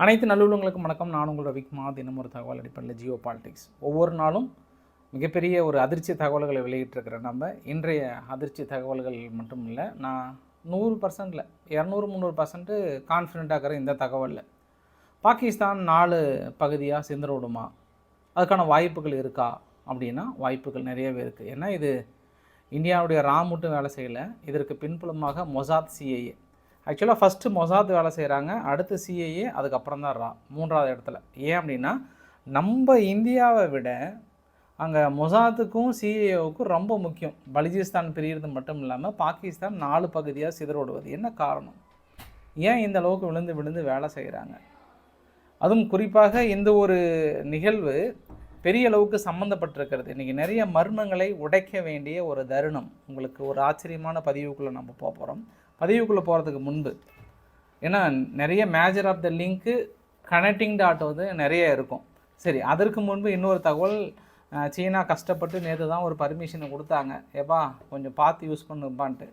அனைத்து நல்லுள்ளங்களுக்கும் வணக்கம். நான் உங்கள் ரவிக்குமார். தினம் ஒரு தகவல் அடிப்படையில் ஜியோ பாலிடிக்ஸ். ஒவ்வொரு நாளும் மிகப்பெரிய ஒரு அதிர்ச்சி தகவல்களை வெளியிட்டிருக்கிற நம்ம இன்றைய அதிர்ச்சி தகவல்கள் மட்டும் இல்லை, நான் 100%, 200-300% கான்ஃபிடென்ட்டாக இருக்கிற இந்த தகவலில் பாகிஸ்தான் 4 பகுதியாக சிதற விடுமா, அதுக்கான வாய்ப்புகள் இருக்கா அப்படின்னா வாய்ப்புகள் நிறையவே இருக்குது. ஏன்னா இது இந்தியாவுடைய மட்டும் வேலை செய்யலை, இதற்கு பின்புலமாக மொசாத், சிஐஏ. ஆக்சுவலாக ஃபஸ்ட்டு மொசாத் வேலை செய்கிறாங்க, அடுத்து சிஐஏ, அதுக்கப்புறம் தான் மூன்றாவது இடத்துல. ஏன் அப்படின்னா நம்ம இந்தியாவை விட அங்கே மொசாத்துக்கும் சிஐஏவுக்கும் ரொம்ப முக்கியம். பலுச்சிஸ்தான் பிரிகிறது மட்டும் இல்லாமல் பாகிஸ்தான் 4 பகுதியாக சிதற விடுவது. என்ன காரணம்? ஏன் இந்த அளவுக்கு விழுந்து விழுந்து வேலை செய்கிறாங்க? அதுவும் குறிப்பாக இந்த ஒரு நிகழ்வு பெரிய அளவுக்கு சம்மந்தப்பட்டிருக்கிறது. இன்றைக்கி நிறைய மர்மங்களை உடைக்க வேண்டிய ஒரு தருணம். உங்களுக்கு ஒரு ஆச்சரியமான பதிவுக்குள்ளே நம்ம போக போகிறோம். பதிவுக்குள்ளே போகிறதுக்கு முன்பு, ஏன்னா நிறைய மேஜர் ஆஃப் த லிங்க்கு கனெக்டிங் டாட் வந்து நிறைய இருக்கும். சரி, அதற்கு முன்பு இன்னொரு தகவல். சீனா கஷ்டப்பட்டு நேற்று தான் ஒரு பர்மிஷனை கொடுத்தாங்க, ஏப்பா கொஞ்சம் பார்த்து யூஸ் பண்ணுப்பான்ட்டு.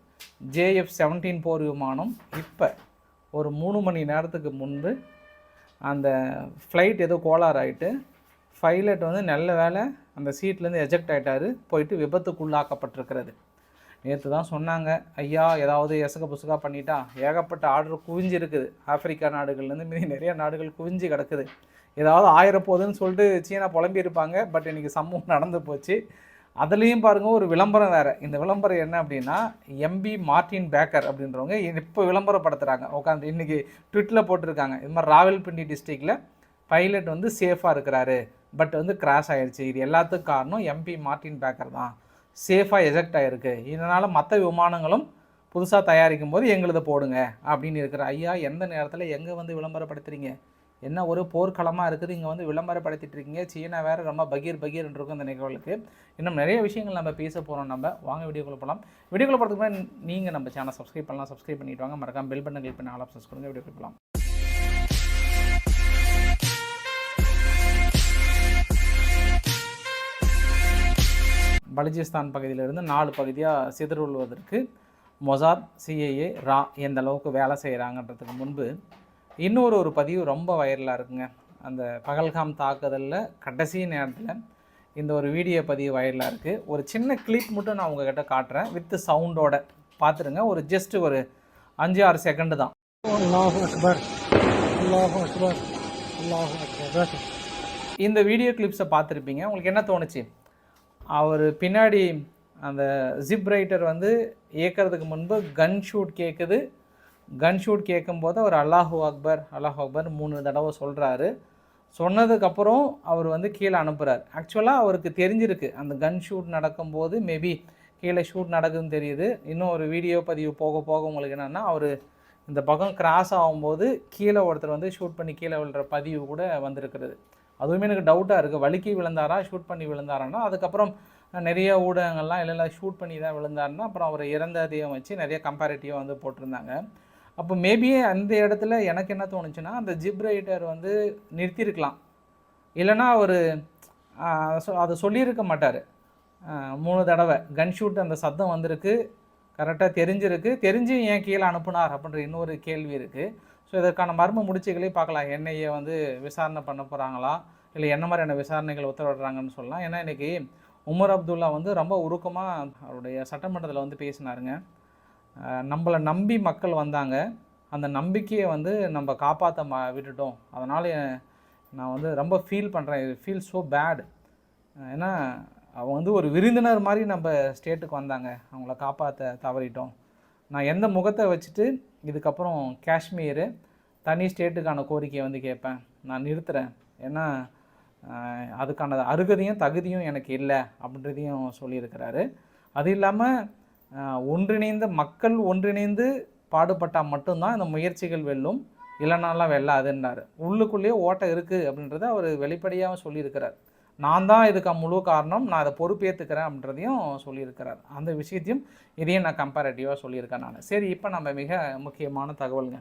JF-17 போர் விமானம் இப்போ ஒரு 3 மணி நேரத்துக்கு முன்பு அந்த ஃப்ளைட் ஏதோ கோளாறு ஆகிட்டு பைலட் வந்து நல்ல வேலை அந்த சீட்லேருந்து எஜெக்ட் ஆகிட்டார், போயிட்டு விபத்துக்குள்ளாக்கப்பட்டிருக்கிறது. நேற்று தான் சொன்னாங்க, ஐயா ஏதாவது எசக புசுகா பண்ணிட்டா ஏகப்பட்ட ஆர்டர் குவிஞ்சிருக்குது. ஆப்பிரிக்கா நாடுகள்லேருந்து மீதி நிறைய நாடுகள் குவிஞ்சு கிடக்குது, ஏதாவது ஆயிரப்போகுதுன்னு சொல்லிட்டு சீனா புலம்பியிருப்பாங்க. பட் இன்றைக்கி சம்பவம் நடந்து போச்சு. அதுலேயும் பாருங்கள், ஒரு விளம்பரம் வேறு. இந்த விளம்பரம் என்ன அப்படின்னா, MB மார்டின் பேக்கர் அப்படின்றவங்க இப்போ விளம்பரப்படுத்துகிறாங்க உட்காந்து. இன்றைக்கி ட்விட்டரில் போட்டிருக்காங்க, இது மாதிரி ராவல்பிண்டி டிஸ்ட்ரிக்டில் பைலட் வந்து சேஃபாக இருக்கிறாரு, பட் வந்து கிராஷ் ஆகிடுச்சு. இது எல்லாத்துக்கும் காரணம் MB மார்டின் பேக்கர் தான், சேஃபாக எஜெக்ட் ஆகிருக்கு. இதனால் மற்ற விமானங்களும் புதுசாக தயாரிக்கும் போது எங்களுதை போடுங்க அப்படின்னு இருக்கிற. ஐயா, எந்த நேரத்தில் எங்கே வந்து விளம்பரப்படுத்துகிறீங்க? என்ன ஒரு போர்க்களமாக இருக்குது, இங்கே வந்து விளம்பரப்படுத்திட்டு இருக்கீங்க. சீனா வேறு ரொம்ப பகீர் இருக்கும் இந்த நிகழ்வுக்கு. இன்னும் நிறைய விஷயங்கள் நம்ம பேச போகிறோம். நம்ம வாங்க வீடியோக்குள்ளே போகலாம். வீடியோக்குள்ளே போகிறதுக்கு முன்னாடி நீங்கள் நம்ம சேனல் சப்ஸ்கிரைப் பண்ணலாம், சப்ஸ்கிரைப் பண்ணிட்டு வாங்க. மறக்காம பெல் பட்டன் கிளிக் பண்ணி ஆல் ஆப்ஷன்ஸ் கொடுங்க. வீடியோக்குள்ளே போகலாம். பலுச்சிஸ்தான் பகுதியிலிருந்து 4 பகுதியாக சிதறுவதற்கு மொசாத், சிஐஏ, எந்த அளவுக்கு வேலை செய்கிறாங்கன்றதுக்கு முன்பு இன்னொரு பதிவு ரொம்ப வைரலாக இருக்குங்க. அந்த பகல்காம் தாக்குதலில் கடைசி நேரத்தில் இந்த ஒரு வீடியோ பதிவு வைரலாக இருக்குது. ஒரு சின்ன கிளிப் மட்டும் நான் உங்ககிட்ட காட்டுறேன், வித் சவுண்டோட பார்த்துருங்க. ஒரு ஜஸ்ட் ஒரு 5-6 செகண்டு தான். இந்த வீடியோ கிளிப்ஸை பார்த்துருப்பீங்க. உங்களுக்கு என்ன தோணுச்சு? அவர் பின்னாடி அந்த ஜிப் ரைட்டர் வந்து இயக்கிறதுக்கு முன்பு கன் ஷூட் கேட்குது. கன் ஷூட் கேட்கும்போது அவர் அல்லாஹூ அக்பர் 3 தடவை சொல்கிறாரு. சொன்னதுக்கப்புறம் அவர் வந்து கீழே அனுப்புகிறார். ஆக்சுவலாக அவருக்கு தெரிஞ்சிருக்கு அந்த கன் ஷூட் நடக்கும்போது மேபி கீழே ஷூட் நடக்குதுன்னு தெரியுது. இன்னும் ஒரு வீடியோ பதிவு போக போக உங்களுக்கு என்னென்னா, அவர் இந்த பக்கம் கிராஸ் ஆகும்போது கீழே ஒருத்தர் வந்து ஷூட் பண்ணி கீழே விழுற பதிவு கூட வந்திருக்கிறது. அதுவுமே எனக்கு டவுட்டாக இருக்குது, வலிக்கி விழுந்தாரா ஷூட் பண்ணி விழுந்தாரான்னா. அதுக்கப்புறம் நிறைய ஊடகங்கள்லாம் இல்லை ஷூட் பண்ணி தான் விழுந்தாருன்னா அப்புறம் அவர் இறந்ததையும் வச்சு நிறைய கம்பேரிட்டிவாக வந்து போட்டிருந்தாங்க. அப்போ மேபி அந்த இடத்துல எனக்கு என்ன தோணுச்சுன்னா, அந்த ஜிப் ரைட்டர் வந்து நிறுத்தியிருக்கலாம், இல்லைனா அவர் அதை சொல்லியிருக்க மாட்டார். 3 தடவை கன் ஷூட் அந்த சத்தம் வந்திருக்கு, கரெக்டாக தெரிஞ்சிருக்கு, தெரிஞ்சு ஏன் கீழே அனுப்புனார் அப்படின்ற இன்னொரு கேள்வி இருக்குது. ஸோ இதற்கான மர்ம முடிச்சுகளே பார்க்கலாம். என்ஐஏ வந்து விசாரணை பண்ண போகிறாங்களா, இல்லை என்ன மாதிரியான விசாரணைகள் உத்தரவிடுறாங்கன்னு சொல்லலாம். ஏன்னா இன்றைக்கி உமர் அப்துல்லா வந்து ரொம்ப உருக்கமாக அவருடைய சட்டமன்றத்தில் வந்து பேசினாருங்க. நம்மளை நம்பி மக்கள் வந்தாங்க, அந்த நம்பிக்கையை வந்து நம்ம காப்பாற்ற விட்டுட்டோம். அதனால் நான் வந்து ரொம்ப ஃபீல் பண்ணுறேன், ஃபீல் ஸோ பேட். ஏன்னா அவங்க வந்து ஒரு விருந்தினர் மாதிரி நம்ம ஸ்டேட்டுக்கு வந்தாங்க, அவங்கள காப்பாற்ற தவறிட்டோம். நான் எந்த முகத்தை வச்சுட்டு இதுக்கப்புறம் காஷ்மீர் தனி ஸ்டேட்டுக்கான கோரிக்கையை வந்து கேட்பேன்? நான் நிறுத்துகிறேன். ஏன்னா அதுக்கான அருகதையும் தகுதியும் எனக்கு இல்லை அப்படின்றதையும் சொல்லியிருக்கிறாரு. அது இல்லாமல் ஒன்றிணைந்த மக்கள் ஒன்றிணைந்து பாடுபட்டால் மட்டும்தான் இந்த முயற்சிகள் வெல்லும், இல்லைனாலாம் வெல்லாதுன்னார். உள்ளுக்குள்ளேயே ஓட்டை இருக்குது அப்படின்றத அவர் வெளிப்படையாக சொல்லியிருக்கிறார். நான் தான் இதுக்கு முழு காரணம், நான் அதை பொறுப்பேற்றுக்கிறேன் அப்படின்றதையும் சொல்லியிருக்கிறார். அந்த விஷயத்தையும் இதையும் நான் கம்பேரட்டிவாக சொல்லியிருக்கேன் நான். சரி, இப்போ நம்ம மிக முக்கியமான தகவலுங்க.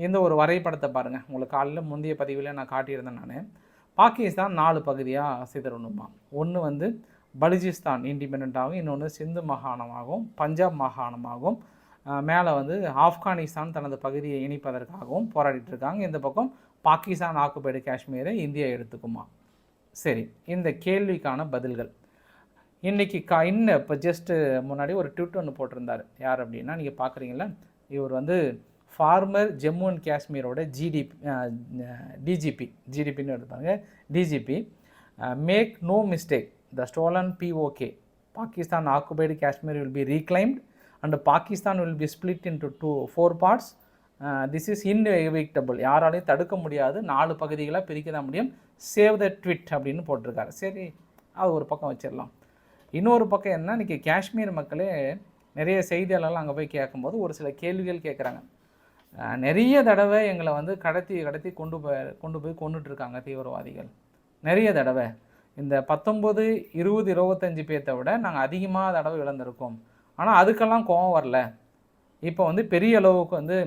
இந்த ஒரு வரைபடத்தை பாருங்கள். உங்களுக்கு காலையில் முந்தைய பதிவில் நான் காட்டியிருந்தேன். நான் பாகிஸ்தான் 4 பகுதியாக சிதறணுமா. ஒன்று வந்து பலுச்சிஸ்தான் இண்டிபெண்ட்டாகவும், இன்னொன்று சிந்து மாகாணமாகவும், பஞ்சாப் மாகாணமாகவும், மேலே வந்து ஆப்கானிஸ்தான் தனது பகுதியை இணைப்பதற்காகவும் போராடிட்டு இருக்காங்க. இந்த பக்கம் பாகிஸ்தான் ஆக்குபைடு காஷ்மீரை இந்தியா எடுத்துக்குமா? சரி, இந்த கேள்விக்கான பதில்கள் இன்றைக்கி இன்னும் இப்போ ஜஸ்ட்டு முன்னாடி ஒரு ட்விட் ஒன்று போட்டிருந்தார். யார் அப்படின்னா, நீங்கள் பார்க்குறீங்களா, இவர் வந்து ஃபார்மர் ஜம்மு அண்ட் காஷ்மீரோட டிஜிபின்னு எடுப்பாங்க. DGP make no mistake, the stolen POK Pakistan occupied Kashmir will be reclaimed and Pakistan will be split into 4 parts. This is inevitable, யாராலையும் தடுக்க முடியாது, 4 பகுதிகளாக பிரிக்க தான் முடியும். சேவ் த ட்விட் அப்படின்னு போட்டிருக்காரு. சரி, அது ஒரு பக்கம் வச்சிடலாம். இன்னொரு பக்கம் என்ன, இன்றைக்கி காஷ்மீர் மக்களே நிறைய செய்தியாளர்கள் அங்கே போய் கேட்கும்போது ஒரு சில கேள்விகள் கேட்குறாங்க. நிறைய தடவை எங்களை வந்து கடத்தி கொண்டு போய் கொண்டுட்ருக்காங்க தீவிரவாதிகள். நிறைய தடவை இந்த 19, 20, 25 பேர்த்தை விட நாங்கள் அதிகமாக தடவை இழந்திருக்கோம். ஆனால் அதுக்கெல்லாம் கோபம் வரல. இப்போ வந்து பெரிய அளவுக்கு வந்து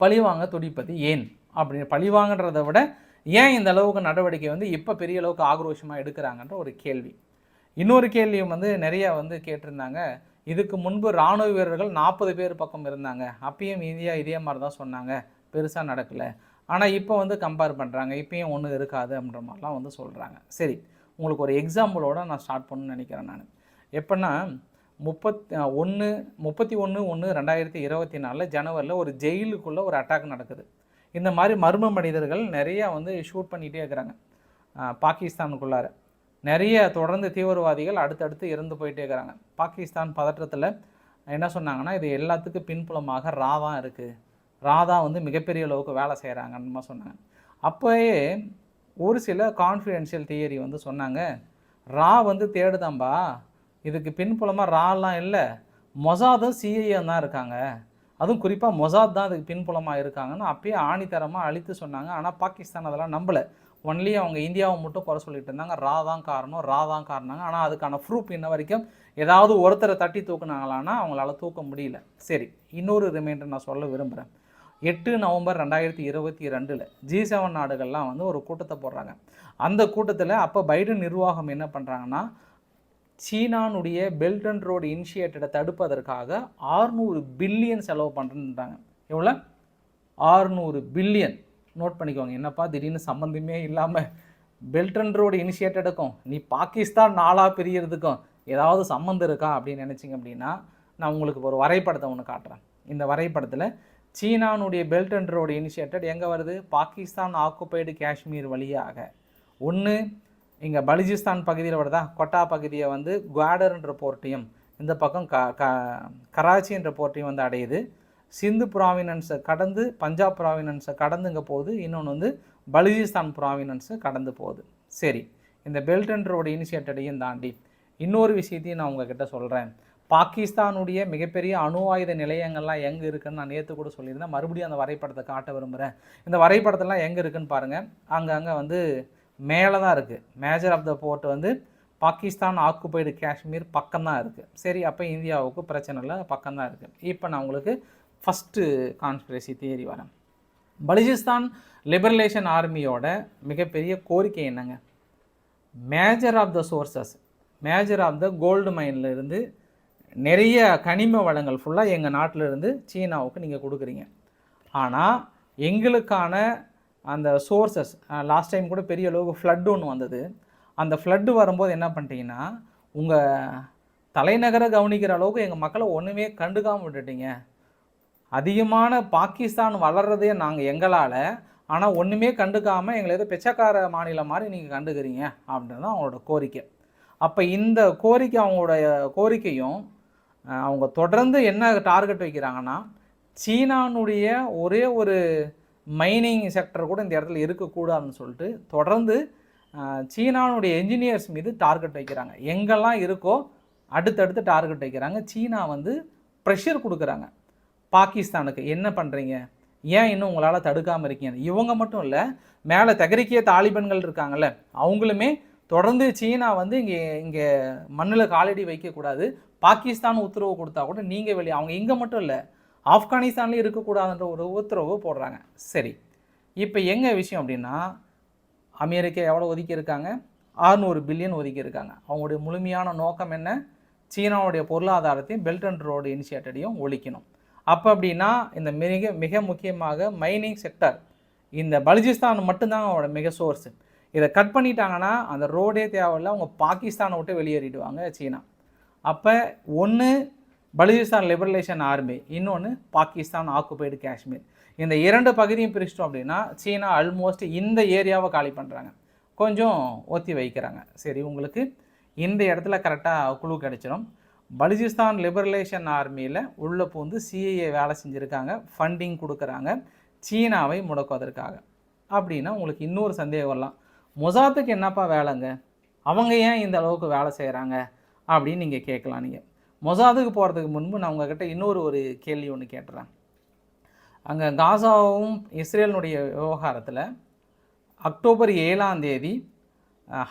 பழிவாங்க துடிப்பது ஏன் அப்படின்னு, பழிவாங்கன்றதை விட ஏன் இந்த அளவுக்கு நடவடிக்கை வந்து இப்போ பெரிய அளவுக்கு ஆக்ரோஷமாக எடுக்கிறாங்கன்ற ஒரு கேள்வி. இன்னொரு கேள்வியும் வந்து நிறையா வந்து கேட்டிருந்தாங்க. இதுக்கு முன்பு இராணுவ வீரர்கள் 40 பேர் பக்கம் இருந்தாங்க, அப்பயும் இந்தியா இதே மாதிரி தான் சொன்னாங்க, பெருசாக நடக்கலை. ஆனால் இப்போ வந்து கம்பேர் பண்ணுறாங்க, இப்பயும் ஒன்றும் இருக்காது அப்படின்ற மாதிரிலாம் வந்து சொல்கிறாங்க. சரி, உங்களுக்கு ஒரு எக்ஸாம்பிளோடு நான் ஸ்டார்ட் பண்ணணும்னு நினைக்கிறேன். நான் எப்படின்னா 31/1/2024 ஜனவரியில் ஒரு ஜெயிலுக்குள்ளே ஒரு அட்டாக் நடக்குது. இந்த மாதிரி மர்ம மனிதர்கள் நிறையா வந்து ஷூட் பண்ணிகிட்டே இருக்கிறாங்க. பாகிஸ்தானுக்குள்ளார நிறைய தொடர்ந்து தீவிரவாதிகள் அடுத்தடுத்து இறந்து போயிட்டே இருக்கிறாங்க. பாகிஸ்தான் பதற்றத்தில் என்ன சொன்னாங்கன்னா, இது எல்லாத்துக்கும் பின்புலமாக ரா தான் இருக்குது, ரா தான் வந்து மிகப்பெரிய அளவுக்கு வேலை செய்கிறாங்கன்னு சொன்னாங்க. அப்போயே ஒரு சில கான்ஃபிடென்ஷியல் தியரி வந்து சொன்னாங்க, ரா வந்து தேடுதாம்பா, இதுக்கு பின்புலமாக ராலாம் இல்லை, மொசாதும் CIA தான் இருக்காங்க, அதுவும் குறிப்பாக மொசாத் தான் அதுக்கு பின்புலமாக இருக்காங்கன்னு அப்பயே ஆணித்தரமாக அழித்து சொன்னாங்க. ஆனால் பாகிஸ்தான் அதெல்லாம் நம்பலை. ஒன்லி அவங்க இந்தியாவை மட்டும் குறை சொல்லிட்டு இருந்தாங்க, ரா தான் காரணம். ஆனால் அதுக்கான ப்ரூஃப் இன்ன வரைக்கும் ஏதாவது ஒருத்தரை தட்டி தூக்குனாங்களான்னா அவங்களால தூக்க முடியல. சரி, இன்னொரு ரிமைண்டர் நான் சொல்ல விரும்புகிறேன். 8 நவம்பர் 2022 G7 நாடுகள்லாம் வந்து ஒரு கூட்டத்தை போடுறாங்க. அந்த கூட்டத்தில் அப்போ பைடன் நிர்வாகம் என்ன பண்ணுறாங்கன்னா, சீனானுடைய பெல்ட் அண்ட் ரோடு இனிஷியேட்டடை தடுப்பதற்காக 600 பில்லியன் செலவு பண்ணுறேன்றாங்க. எவ்வளோ? 600 பில்லியன். நோட் பண்ணிக்கோங்க. என்னப்பா திடீர்னு சம்மந்தமே இல்லாமல் பெல்ட் அண்ட் ரோடு இனிஷியேட்டடுக்கும் நீ பாகிஸ்தான் நாளாக பிரியறதுக்கும் ஏதாவது சம்மந்தம் இருக்கா அப்படின்னு நினச்சிங்க அப்படின்னா, நான் உங்களுக்கு ஒரு வரைபடத்தை ஒன்று காட்டுறேன். இந்த வரைபடத்தில் சீனானுடைய பெல்ட் அண்ட் ரோடு இனிஷியேட்டட் எங்கே வருது? பாகிஸ்தான் ஆக்குபைடு காஷ்மீர் வழியாக. ஒன்று இங்கே பலுஜிஸ்தான் பகுதியில் வருதா, கொட்டா பகுதியை வந்து குவாடர்ன்ற போர்ட்டையும், இந்த பக்கம் கராச்சின்ற போர்ட்டையும் வந்து அடையுது. சிந்து ப்ராவினன்ஸை கடந்து பஞ்சாப் ப்ராவினன்ஸை கடந்துங்க போகுது. இன்னொன்று வந்து பலுஜிஸ்தான் ப்ராவினன்ஸை கடந்து போகுது. சரி, இந்த பெல்ட் அண்ட் ரோடு இனிஷியேட்டடையும் தாண்டி இன்னொரு விஷயத்தையும் நான் உங்ககிட்ட சொல்கிறேன். பாகிஸ்தானுடைய மிகப்பெரிய அணு ஆயுத நிலையங்கள்லாம் எங்கே இருக்குதுன்னு நான் நேற்று கூட சொல்லியிருந்தேன். மறுபடியும் அந்த வரைபடத்தை காட்ட விரும்புகிறேன். இந்த வரைபடத்தெல்லாம் எங்கே இருக்குதுன்னு பாருங்கள். அங்கங்கே வந்து மேலே தான் இருக்குது. மேஜர் ஆஃப் த போர்ட் வந்து பாகிஸ்தான் ஆக்குபைடு காஷ்மீர் பக்கம்தான் இருக்குது. சரி, அப்போ இந்தியாவுக்கு பிரச்சனை இல்லை, பக்கம்தான் இருக்குது. இப்போ நான் உங்களுக்கு ஃபஸ்ட்டு கான்ஸ்பிரசி தியரி வரேன். பலுஜிஸ்தான் லிபரலேஷன் ஆர்மியோட மிகப்பெரிய கோரிக்கை என்னங்க? Major of the sources, major of the gold மைனில் இருந்து நிறைய கனிம வளங்கள் ஃபுல்லாக எங்கள் நாட்டில் இருந்து சீனாவுக்கு நீங்கள் கொடுக்குறீங்க. ஆனால் எங்களுக்கான அந்த சோர்சஸ், லாஸ்ட் டைம் கூட பெரிய அளவுக்கு ஃப்ளட் ஒன்று வந்தது. அந்த ஃப்ளட்டு வரும்போது என்ன பண்ணிட்டீங்கன்னா, உங்கள் தலைநகரை கவனிக்கிற அளவுக்கு எங்கள் மக்களை ஒன்றுமே கண்டுக்காமல் விட்டுட்டீங்க. அதிகமான பாகிஸ்தான் வளர்றதே நாங்கள் எங்களால், ஆனால் ஒன்றுமே கண்டுக்காமல் எங்களை ஏதோ பிச்சைக்கார மாநிலம் மாதிரி நீங்கள் கண்டுக்கிறீங்க அப்படின்றது தான் அவங்களோட கோரிக்கை. அப்போ இந்த கோரிக்கை, அவங்களோட கோரிக்கையும் அவங்க தொடர்ந்து என்ன டார்கெட் வைக்கிறாங்கன்னா, சீனானுடைய ஒரே ஒரு மைனிங் செக்டர் கூட இந்த இடத்துல இருக்கக்கூடாதுன்னு சொல்லிட்டு தொடர்ந்து சீனானுடைய என்ஜினியர்ஸ் மீது டார்கெட் வைக்கிறாங்க. எங்கெல்லாம் இருக்கோ அடுத்தடுத்து டார்கெட் வைக்கிறாங்க. சீனா வந்து ப்ரெஷர் கொடுக்குறாங்க பாகிஸ்தானுக்கு, என்ன பண்ணுறீங்க, ஏன் இன்னும் உங்களால் தடுக்காமல் இருக்கீங்க. இவங்க மட்டும் இல்லை, மேலே தகரிக்கிய தாலிபன்கள் இருக்காங்கல்ல, அவங்களுமே தொடர்ந்து சீனா வந்து இங்கே மண்ணில் காலடி வைக்கக்கூடாது, பாகிஸ்தான் உத்தரவு கொடுத்தா கூட நீங்கள் வெளியே, அவங்க இங்கே மட்டும் இல்லை ஆப்கானிஸ்தான்லேயும் இருக்கக்கூடாதுன்ற ஒரு உத்தரவு போடுறாங்க. சரி, இப்போ எங்கே விஷயம் அப்படின்னா, அமெரிக்கா எவ்வளோ ஒதுக்கியிருக்காங்க? 600 பில்லியன் ஒதுக்கியிருக்காங்க. அவங்களுடைய முழுமையான நோக்கம் என்ன? சீனாவுடைய பொருளாதாரத்தையும் பெல்ட் அண்ட் ரோடு இனிஷியேட்டடையும் ஒழிக்கணும். அப்போ அப்படின்னா இந்த மிக மிக முக்கியமாக மைனிங் செக்டர், இந்த பலுச்சிஸ்தான் மட்டும்தான் அவங்களோட மிக சோர்ஸு. இதை கட் பண்ணிட்டாங்கன்னா அந்த ரோடே தேவையில்லை, அவங்க பாகிஸ்தானை விட்டு வெளியேறிடுவாங்க சீனா. அப்போ ஒன்று பலுச்சிஸ்தான் லிபரலேஷன் ஆர்மி, இன்னொன்று பாகிஸ்தான் ஆக்குபைடு காஷ்மீர். இந்த 2 பகுதியும் பிரிச்சிட்டோம் அப்படின்னா சீனா ஆல்மோஸ்ட் இந்த ஏரியாவை காலி பண்ணுறாங்க, கொஞ்சம் ஒத்தி வைக்கிறாங்க. சரி, உங்களுக்கு இந்த இடத்துல கரெக்டாக குழு கிடச்சிடும். பலுச்சிஸ்தான் லிபரலேஷன் ஆர்மியில் உள்ள பூந்து சிஐஏ வேலை செஞ்சுருக்காங்க, ஃபண்டிங் கொடுக்குறாங்க சீனாவை முடக்குவதற்காக. அப்படின்னா உங்களுக்கு இன்னொரு சந்தேகம் வரலாம், மொசாத்துக்கு என்னப்பா வேலைங்க, அவங்க ஏன் இந்த அளவுக்கு வேலை செய்கிறாங்க அப்படின்னு நீங்கள் கேட்கலாம். நீங்கள் மொசாதுக்கு போகிறதுக்கு முன்பு நான் உங்ககிட்ட இன்னொரு கேள்வி ஒன்று கேட்டுறேன். அங்கே காசாவும் இஸ்ரேலினுடைய விவகாரத்தில் அக்டோபர் 7ஆம் தேதி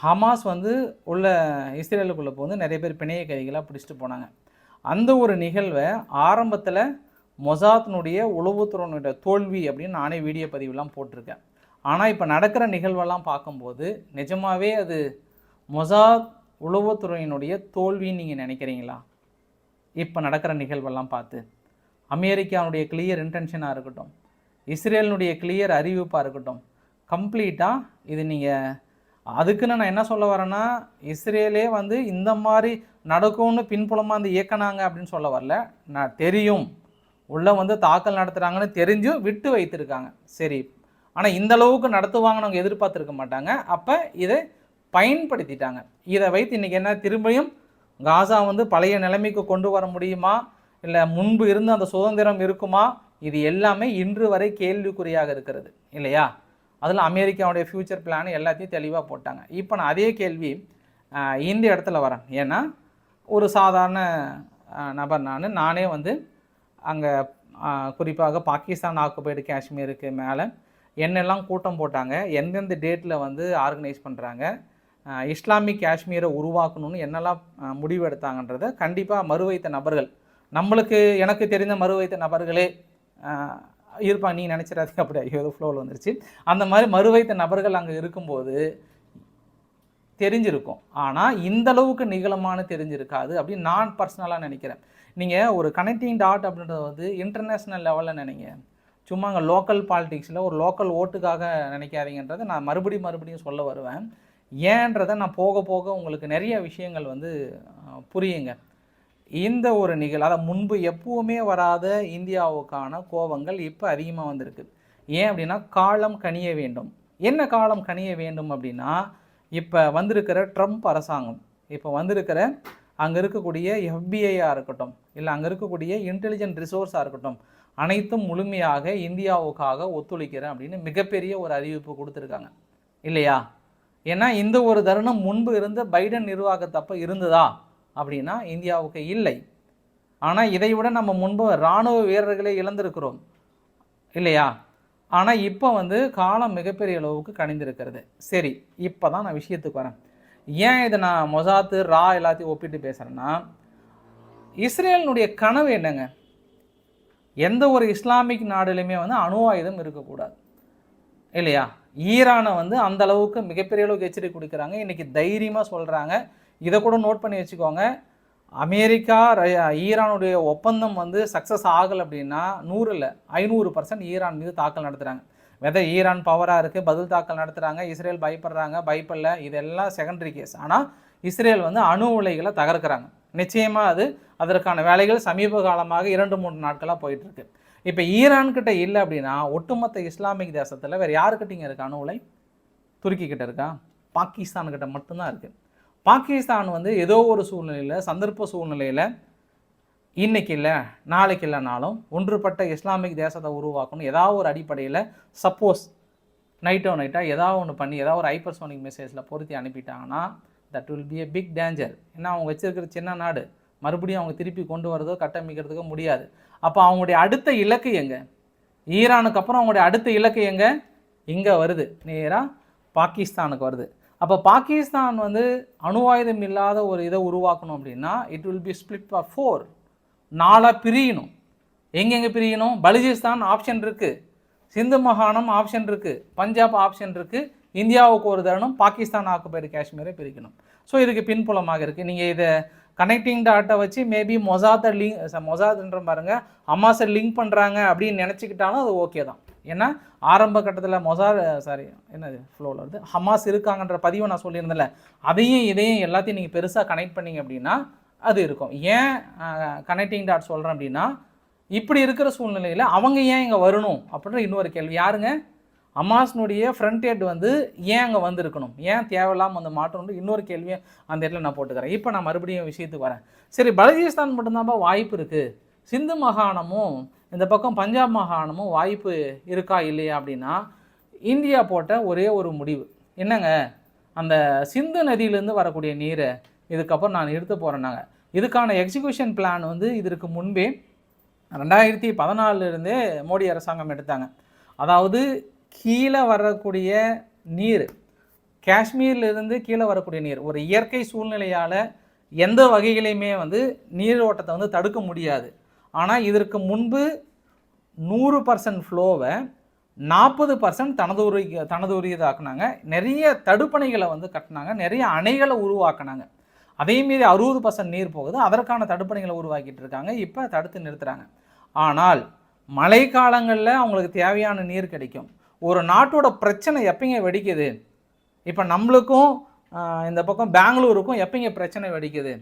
ஹமாஸ் உள்ள இஸ்ரேலுக்குள்ளே போந்து நிறைய பேர் பிணைய கைதிகளாக பிடிச்சிட்டு போனாங்க. அந்த ஒரு நிகழ்வை ஆரம்பத்தில் மொசாத்தினுடைய உளவுத்துறையினுடைய தோல்வி அப்படின்னு நானே வீடியோ பதிவுலாம் போட்டிருக்கேன். ஆனால் இப்போ நடக்கிற நிகழ்வெல்லாம் பார்க்கும்போது நிஜமாகவே அது மொசாத் உளவுத்துறையினுடைய தோல்வின்னு நீங்கள் நினைக்கிறீங்களா? இப்போ நடக்கிற நிகழ்வெல்லாம் பார்த்து அமெரிக்காவுடைய கிளியர் இன்டென்ஷனாக இருக்கட்டும், இஸ்ரேலினுடைய கிளியர் அறிவிப்பாக இருக்கட்டும், கம்ப்ளீட்டாக இது நீங்கள் அதுக்குன்னு நான் என்ன சொல்ல வரேன்னா, இஸ்ரேலே இந்த மாதிரி நடக்கும்னு பின்புலமாக இயக்கினாங்க அப்படின்னு சொல்ல வரல. நான் தெரியும் உள்ளே தாக்கல் நடத்துகிறாங்கன்னு தெரிஞ்சும் விட்டு வைத்திருக்காங்க. சரி, ஆனால் இந்த அளவுக்கு நடத்துவாங்கன்னு அவங்க எதிர்பார்த்துருக்க மாட்டாங்க. அப்போ இதை பயன்படுத்திட்டாங்க. இதை வைத்து இன்றைக்கி என்ன திரும்பியும் காசா பழைய நிலைமைக்கு கொண்டு வர முடியுமா, இல்லை முன்பு இருந்து அந்த சுதந்திரம் இருக்குமா, இது எல்லாமே இன்று வரை கேள்விக்குறியாக இருக்கிறது இல்லையா? அதில் அமெரிக்காவுடைய ஃப்யூச்சர் பிளான் எல்லாத்தையும் தெளிவாக போட்டாங்க. இப்போ நான் அதே கேள்வி இந்த இடத்துல வரேன். ஏன்னா ஒரு சாதாரண நபர் நானே அங்கே குறிப்பாக பாகிஸ்தான் ஆக்குபைடு காஷ்மீருக்கு மேலே என்னெல்லாம் கூட்டம் போட்டாங்க, எந்தெந்த டேட்டில் ஆர்கனைஸ் பண்ணுறாங்க, இஸ்லாமிக் காஷ்மீரை உருவாக்கணும்னு என்னெல்லாம் முடிவு எடுத்தாங்கன்றதை கண்டிப்பாக மறுவைத்த நபர்கள், எனக்கு தெரிந்த மறுவைத்த நபர்களே இருப்பாங்க. நீ நினச்சிடாதீங்க அப்படி ஏதோ ஃப்ளோவில் வந்துருச்சு. அந்த மாதிரி மறுவைத்த நபர்கள் அங்கே இருக்கும்போது தெரிஞ்சிருக்கும். ஆனால் இந்த அளவுக்கு நிகழமான தெரிஞ்சிருக்காது அப்படின்னு நான் பர்சனலாக நினைக்கிறேன். நீங்கள் ஒரு கனெக்டிங் டாட் அப்படின்றது இன்டர்நேஷ்னல் லெவலில் நினைங்க, சும்மா அங்கே லோக்கல் பாலிடிக்ஸில் ஒரு லோக்கல் ஓட்டுக்காக நினைக்காதீங்கன்றதை நான் மறுபடியும் சொல்ல வருவேன். ஏன்றதை நான் போக போக உங்களுக்கு நிறைய விஷயங்கள் புரியுங்க. இந்த ஒரு அதை முன்பு எப்பவுமே வராத இந்தியாவுக்கான கோபங்கள் இப்போ அதிகமாக வந்திருக்கு. ஏன் அப்படின்னா காலம் கனிய வேண்டும். என்ன காலம் கனிய வேண்டும் அப்படின்னா, இப்போ வந்திருக்கிற ட்ரம்ப் அரசாங்கம், இப்போ வந்திருக்கிற அங்கே இருக்கக்கூடிய எஃபிஐயாக இருக்கட்டும், இல்லை அங்கே இருக்கக்கூடிய இன்டெலிஜென்ட் ரிசோர்ஸாக இருக்கட்டும், அனைத்தும் முழுமையாக இந்தியாவுக்காக ஒத்துழைக்கிறேன் அப்படின்னு மிகப்பெரிய ஒரு அறிவிப்பு கொடுத்துருக்காங்க இல்லையா? ஏன்னா இந்த ஒரு தருணம் முன்பு இருந்த பைடன் நிர்வாகத்தப்போ இருந்ததா அப்படின்னா இந்தியாவுக்கு இல்லை. ஆனால் இதை விட நம்ம முன்பு இராணுவ வீரர்களை இழந்திருக்கிறோம் இல்லையா? ஆனால் இப்போ காலம் மிகப்பெரிய அளவுக்கு கணிந்திருக்கிறது. சரி, இப்போ தான் நான் விஷயத்துக்கு வரேன். ஏன் இதை நான் மொசாத்து எல்லாத்தையும் ஒப்பிட்டு பேசுகிறேன்னா, இஸ்ரேலினுடைய கனவு என்னங்க? எந்த ஒரு இஸ்லாமிக் நாடுலையுமே அணு ஆயுதம் இருக்கக்கூடாது இல்லையா? ஈரானை அந்த அளவுக்கு மிகப்பெரிய அளவுக்கு எச்சரிக்கை கொடுக்குறாங்க. இன்றைக்கி தைரியமாக சொல்கிறாங்க. இதை கூட நோட் பண்ணி வச்சுக்கோங்க, அமெரிக்கா ஈரானுடைய ஒப்பந்தம் சக்ஸஸ் ஆகலை அப்படின்னா 100 இல்லை 500% ஈரான் மீது தாக்கல் நடத்துகிறாங்க. வெதர் ஈரான் பவராக இருக்குது, பதில் தாக்கல் நடத்துகிறாங்க, இஸ்ரேல் பயப்படல, இதெல்லாம் செகண்டரி கேஸ். ஆனால் இஸ்ரேல் அணு உலைகளை தகர்க்கிறாங்க. நிச்சயமாக அதற்கான வேலைகள் சமீப காலமாக 2-3 நாட்களாக போயிட்டுருக்கு. இப்போ ஈரான்கிட்ட இல்லை அப்படின்னா ஒட்டுமொத்த இஸ்லாமிக் தேசத்தில் வேறு யாருக்கிட்டீங்க இருக்குது அணு உலை? துருக்கி கிட்ட இருக்கா? பாகிஸ்தான்கிட்ட மட்டும்தான் இருக்குது. பாகிஸ்தான் ஏதோ ஒரு சூழ்நிலையில், சந்தர்ப்ப சூழ்நிலையில் இன்றைக்கி இல்லை நாளைக்கு இல்லைனாலும் ஒன்றுபட்ட இஸ்லாமிக் தேசத்தை உருவாக்கணும் ஏதாவது ஒரு அடிப்படையில், சப்போஸ் நைட்டாக ஏதாவது ஒன்று பண்ணி ஏதாவது ஒரு ஹைப்பர்சோனிக் மெசேஜில் பொருத்தி அனுப்பிட்டாங்கன்னா that will be a big danger. ஏன்னா அவங்க வச்சுருக்கிற சின்ன நாடு மறுபடியும் அவங்க திருப்பி கொண்டு வரதோ கட்டமைக்கிறதுக்கோ முடியாது. அப்போ அவங்களுடைய அடுத்த இலக்கு எங்கே? ஈரானுக்கு அப்புறம் அவங்களுடைய அடுத்த இலக்கு எங்கே? இங்கே வருது, நேராக பாகிஸ்தானுக்கு வருது. அப்போ பாகிஸ்தான் அணு ஆயுதம் இல்லாத ஒரு இதை உருவாக்கணும் அப்படின்னா it will be split for 4 நாளாக பிரியணும். எங்கெங்கே பிரியணும்? பலுச்சிஸ்தான் ஆப்ஷன் இருக்குது, சிந்து மாகாணம் ஆப்ஷன் இருக்குது, பஞ்சாப் ஆப்ஷன் இருக்குது, இந்தியாவுக்கு ஒரு தருணம் பாகிஸ்தான் ஆக்குபைடு காஷ்மீரை பிரிக்கணும். ஸோ இதுக்கு பின்புலமாக இருக்குது. நீங்கள் இதை கனெக்டிங் டாட்டை வச்சு மேபி மொசாத்ன்ற பாருங்கள் ஹமாஸை லிங்க் பண்ணுறாங்க அப்படின்னு நினச்சிக்கிட்டாலும் அது ஓகே தான். ஏன்னா ஆரம்ப கட்டத்தில் என்னது ஃப்ளோவில் வருது ஹமாஸ் இருக்காங்கன்ற பதிவை நான் சொல்லியிருந்தேன்ல, அதையும் இதையும் எல்லாத்தையும் நீங்கள் பெருசாக கனெக்ட் பண்ணிங்க அப்படின்னா அது இருக்கும். ஏன் கனெக்டிங் டாட் சொல்கிறேன் அப்படின்னா, இப்படி இருக்கிற சூழ்நிலையில் அவங்க ஏன் இங்கே வரணும் அப்படின்ற இன்னொரு கேள்வி. யாருங்க? ஹமாஸ்னுடைய ஃப்ரண்ட் ஹெட் வந்து ஏன் அங்கே வந்திருக்கணும், ஏன் தேவையில்லாமல் வந்து மாற்றணும்னு இன்னொரு கேள்வியை அந்த இடத்துல நான் போட்டுக்கிறேன். இப்போ நான் மறுபடியும் விஷயத்துக்கு வரேன். சரி, பலுசிஸ்தான் மட்டும்தான்ப்பா வாய்ப்பு இருக்குது, சிந்து மாகாணமும் இந்த பக்கம் பஞ்சாப் மாகாணமும் வாய்ப்பு இருக்கா இல்லையா அப்படின்னா, இந்தியா போட்ட ஒரே ஒரு முடிவு என்னங்க, அந்த சிந்து நதியிலேருந்து வரக்கூடிய நீரை இதுக்கப்புறம் நான் நிறுத்த போகிறேன்னாங்க. இதுக்கான எக்ஸிக்யூஷன் பிளான் வந்து இதற்கு முன்பே 2014 மோடி அரசாங்கம் எடுத்தாங்க. அதாவது கீழே வரக்கூடிய நீர், காஷ்மீர்லேருந்து கீழே வரக்கூடிய நீர் ஒரு இயற்கை சூழ்நிலையால் எந்த வகைகளையுமே வந்து நீரோட்டத்தை வந்து தடுக்க முடியாது. ஆனால் இதற்கு முன்பு 100% ஃப்ளோவை 40% தனது உரியதாக்குனாங்க. நிறைய தடுப்பணைகளை வந்து கட்டினாங்க, நிறைய அணைகளை உருவாக்குனாங்க. அதேமாரி 60% நீர் போகுது, அதற்கான தடுப்பணைகளை உருவாக்கிட்டு இருக்காங்க. இப்போ தடுத்து நிறுத்துகிறாங்க. ஆனால் மழை காலங்களில் அவங்களுக்கு தேவையான நீர் கிடைக்கும். ஒரு நாட்டோட பிரச்சனை எப்பங்க வெடிக்குது? இப்போ நம்மளுக்கும் இந்த பக்கம் பெங்களூருக்கும் எப்பங்க பிரச்சனை வெடிக்குது?